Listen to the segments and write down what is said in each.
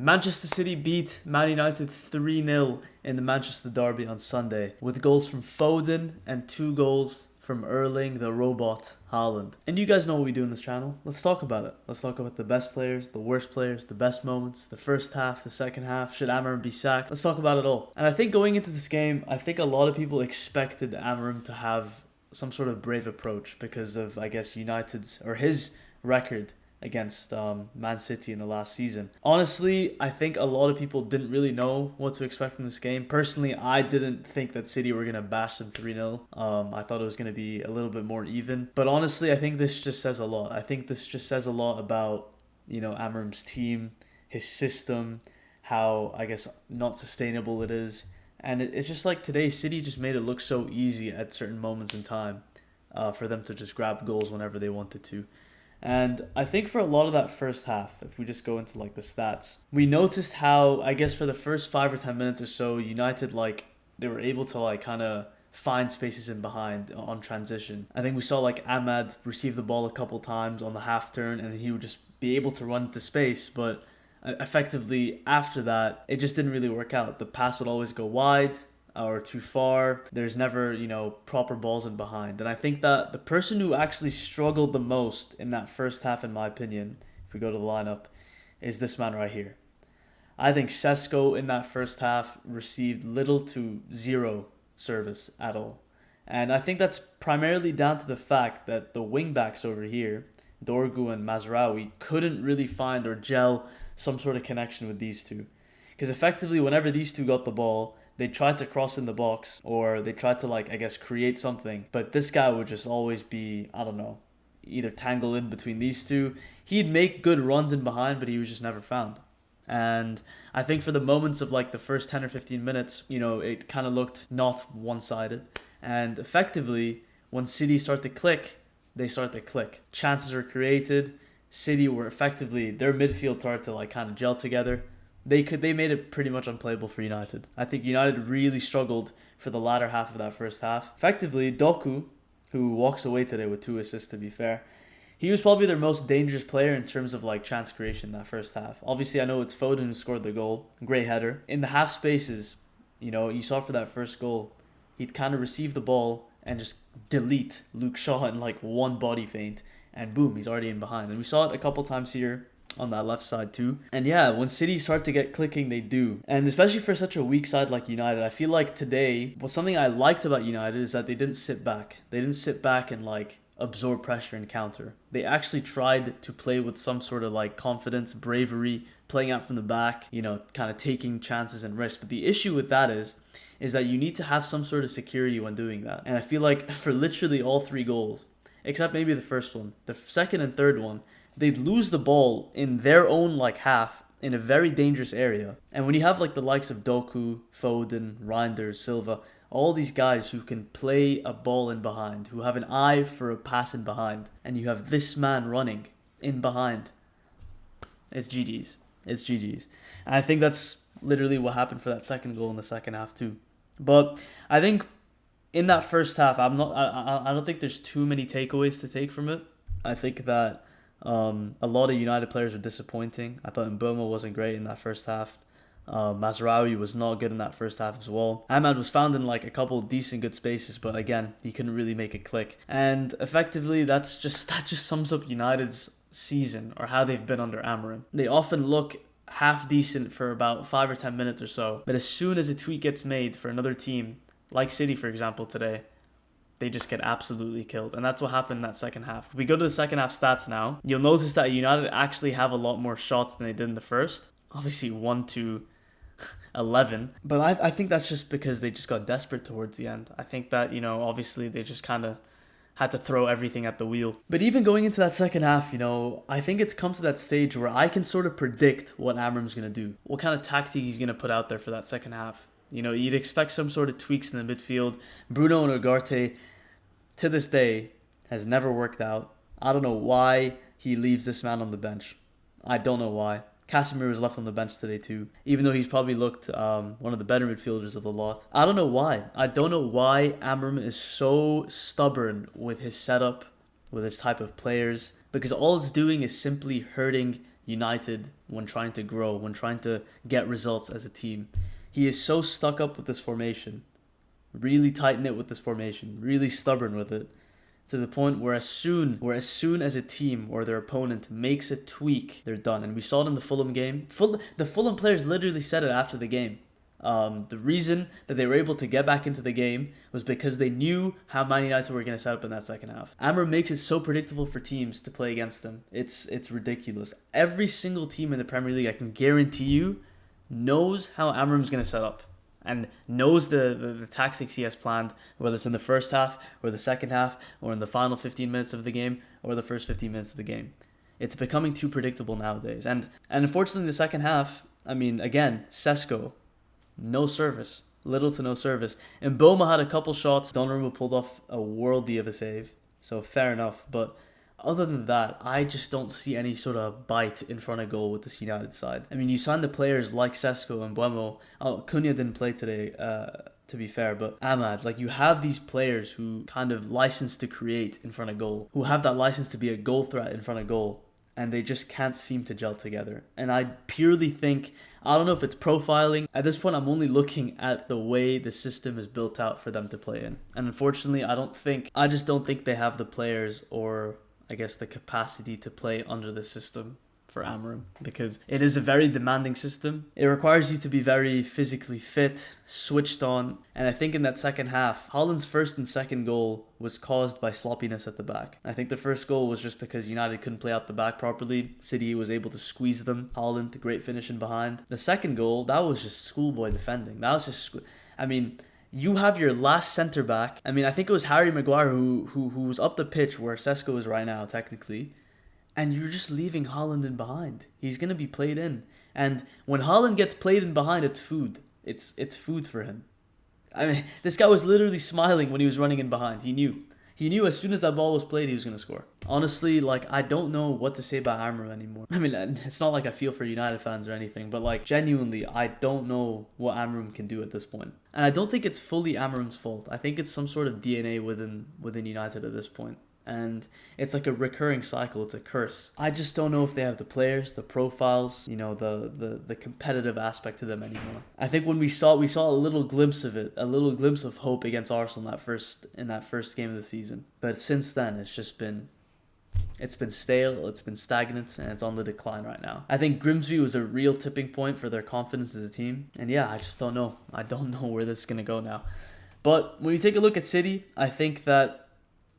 Manchester City beat Man United 3-0 in the Manchester Derby on Sunday, with goals from Foden and 2 goals from Erling the Robot Haaland. And you guys know what we do in this channel. Let's talk about it. Let's talk about the best players, the worst players, the best moments, the first half, the second half. Should Amorim be sacked? Let's talk about it all. And I think going into this game, I think a lot of people expected Amorim to have some sort of brave approach because of, I guess, United's or his record against Man City in the last season. Honestly, I think a lot of people didn't really know what to expect from this game. Personally, I didn't think that City were going to bash them 3-0. I thought it was going to be a little bit more even. But honestly, I think this just says a lot. I think this just says a lot about, Amorim's team, his system, how, I guess, not sustainable it is. And it's just like today, City just made it look so easy at certain moments in time for them to just grab goals whenever they wanted to. And I think for a lot of that first half, if we just go into like the stats, we noticed how, I guess for the first 5 or 10 minutes or so, United, they were able to kind of find spaces in behind on transition. I think we saw Ahmad receive the ball a couple times on the half turn and he would just be able to run into space, but effectively after that, it just didn't really work out. The pass would always go wide or too far. There's never, proper balls in behind. And I think that the person who actually struggled the most in that first half, in my opinion, if we go to the lineup, is this man right here. I think Sesko in that first half received little to zero service at all. And I think that's primarily down to the fact that the wingbacks over here, Dorgu and Mazraoui, couldn't really find or gel some sort of connection with these two. Because effectively, whenever these two got the ball, they tried to cross in the box or they tried to create something. But this guy would just always be, either tangled in between these two. He'd make good runs in behind, but he was just never found. And I think for the moments of the first 10 or 15 minutes, it kind of looked not one-sided. And effectively, when City start to click, they start to click. Chances are created. City were effectively, their midfield started to kind of gel together. They made it pretty much unplayable for United. I think United really struggled for the latter half of that first half. Effectively, Doku, who walks away today with 2 assists to be fair, he was probably their most dangerous player in terms of chance creation that first half. Obviously, I know it's Foden who scored the goal. Great header. In the half spaces, you saw for that first goal, he'd kind of receive the ball and just delete Luke Shaw in one body feint. And boom, he's already in behind. And we saw it a couple times here on that left side too. And yeah, when City start to get clicking, they do. And especially for such a weak side like United, I feel like today, something I liked about United is that they didn't sit back. They didn't sit back and absorb pressure and counter. They actually tried to play with some sort of confidence, bravery, playing out from the back, kind of taking chances and risks. But the issue with that is that you need to have some sort of security when doing that. And I feel like for literally all 3 goals, except maybe the first one, the second and third one, they'd lose the ball in their own half in a very dangerous area. And when you have the likes of Doku, Foden, Reinders, Silva, all these guys who can play a ball in behind, who have an eye for a pass in behind, and you have this man running in behind, it's GG's. It's GG's. And I think that's literally what happened for that second goal in the second half too. But I think in that first half, I don't think there's too many takeaways to take from it. I think that a lot of United players are disappointing. I thought Mboma wasn't great in that first half. Mazraoui was not good in that first half as well. Ahmad was found in a couple decent good spaces, but again, he couldn't really make it click. And effectively, that just sums up United's season or how they've been under Amorim. They often look half decent for about 5 or 10 minutes or so, but as soon as a tweak gets made for another team, like City for example today, they just get absolutely killed. And that's what happened in that second half. If we go to the second half stats now, you'll notice that United actually have a lot more shots than they did in the first. Obviously 1 to 11. But I think that's just because they just got desperate towards the end. I think that, obviously they just kind of had to throw everything at the wheel. But even going into that second half, I think it's come to that stage where I can sort of predict what Amorim's going to do. What kind of tactic he's going to put out there for that second half. You'd expect some sort of tweaks in the midfield. Bruno and Ugarte, to this day, has never worked out. I don't know why he leaves this man on the bench. I don't know why. Casemiro was left on the bench today too, even though he's probably looked one of the better midfielders of the lot. I don't know why. I don't know why Amorim is so stubborn with his setup, with his type of players, because all it's doing is simply hurting United when trying to grow, when trying to get results as a team. He is so stuck up with this formation, really tight-knit with this formation, really stubborn with it, to the point where as soon as a team or their opponent makes a tweak, they're done. And we saw it in the Fulham game. The Fulham players literally said it after the game. The reason that they were able to get back into the game was because they knew how Man United were going to set up in that second half. Amorim makes it so predictable for teams to play against them. It's ridiculous. Every single team in the Premier League, I can guarantee you, knows how Amorim's going to set up and knows the tactics he has planned, whether it's in the first half or the second half or in the final 15 minutes of the game or the first 15 minutes of the game. It's becoming too predictable nowadays. And unfortunately, the second half, I mean, again, Sesko, no service. Little to no service. And Boma had a couple shots. Donnarumma pulled off a worldie of a save. So fair enough. But other than that, I just don't see any sort of bite in front of goal with this United side. I mean, you signed the players like Sesko and Buemo. Oh, Cunha didn't play today, to be fair. But Ahmad, like, you have these players who kind of license to create in front of goal. Who have that license to be a goal threat in front of goal. And they just can't seem to gel together. And I purely think, I don't know if it's profiling. At this point, I'm only looking at the way the system is built out for them to play in. And unfortunately, I just don't think they have the players or, I guess, the capacity to play under the system for Amorim, because it is a very demanding system. It requires you to be very physically fit, switched on, and I think in that second half, Haaland's first and second goal was caused by sloppiness at the back. I think the first goal was just because United couldn't play out the back properly. City was able to squeeze them. Haaland, the great finish in behind. The second goal, that was just schoolboy defending. That was just, you have your last centre back. I mean, I think it was Harry Maguire who was up the pitch where Sesko is right now, technically. And you're just leaving Haaland in behind. He's going to be played in. And when Haaland gets played in behind, it's food. It's food for him. I mean, this guy was literally smiling when he was running in behind. He knew. He knew as soon as that ball was played, he was going to score. Honestly, I don't know what to say about Amorim anymore. I mean, it's not like I feel for United fans or anything, but genuinely, I don't know what Amorim can do at this point. And I don't think it's fully Amorim's fault. I think it's some sort of DNA within United at this point. And it's like a recurring cycle. It's a curse. I just don't know if they have the players, the profiles, the competitive aspect to them anymore. I think when we saw a little glimpse of it, a little glimpse of hope against Arsenal in that first game of the season. But since then, it's been stale, it's been stagnant, and it's on the decline right now. I think Grimsby was a real tipping point for their confidence as a team. And yeah, I just don't know. I don't know where this is going to go now. But when you take a look at City,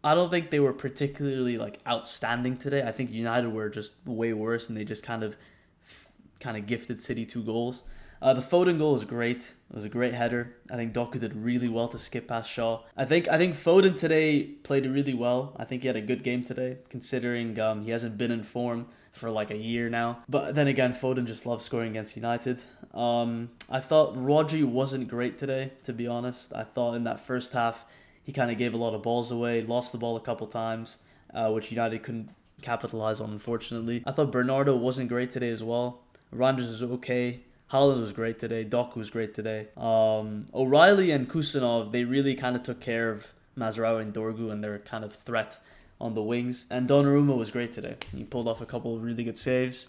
I don't think they were particularly outstanding today. I think United were just way worse, and they just kind of gifted City 2 goals. The Foden goal was great. It was a great header. I think Doku did really well to skip past Shaw. I think Foden today played really well. I think he had a good game today, considering he hasn't been in form for a year now. But then again, Foden just loves scoring against United. I thought Rodri wasn't great today, to be honest. I thought in that first half, he kind of gave a lot of balls away, lost the ball a couple times, which United couldn't capitalize on, unfortunately. I thought Bernardo wasn't great today as well. Randers was okay. Haaland was great today. Doku was great today. O'Reilly and Kusanov, they really kind of took care of Mazraoui and Dorgu and their kind of threat on the wings. And Donnarumma was great today. He pulled off a couple of really good saves.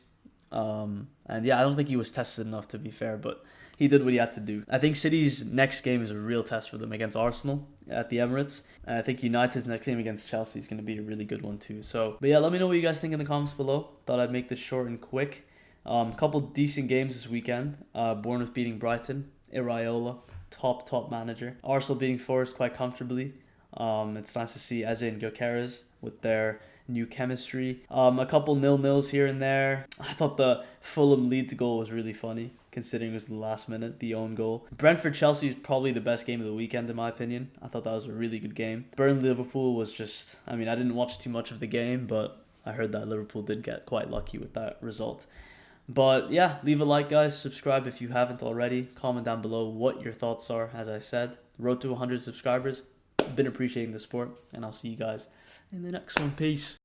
And yeah, I don't think he was tested enough, to be fair, but he did what he had to do. I think City's next game is a real test for them against Arsenal at the Emirates. And I think United's next game against Chelsea is going to be a really good one too. But yeah, let me know what you guys think in the comments below. Thought I'd make this short and quick. Couple decent games this weekend. Bournemouth beating Brighton. Iraola, top manager. Arsenal beating Forest quite comfortably. It's nice to see Eze and Gyökeres with their new chemistry. A couple 0-0s here and there. I thought the Fulham Leeds goal was really funny, considering it was the last minute, the own goal. Brentford-Chelsea is probably the best game of the weekend, in my opinion. I thought that was a really good game. Burnley-Liverpool was just, I didn't watch too much of the game, but I heard that Liverpool did get quite lucky with that result. But yeah, leave a like, guys. Subscribe if you haven't already. Comment down below what your thoughts are, as I said. Road to 100 subscribers. Been appreciating the support, and I'll see you guys in the next one. Peace.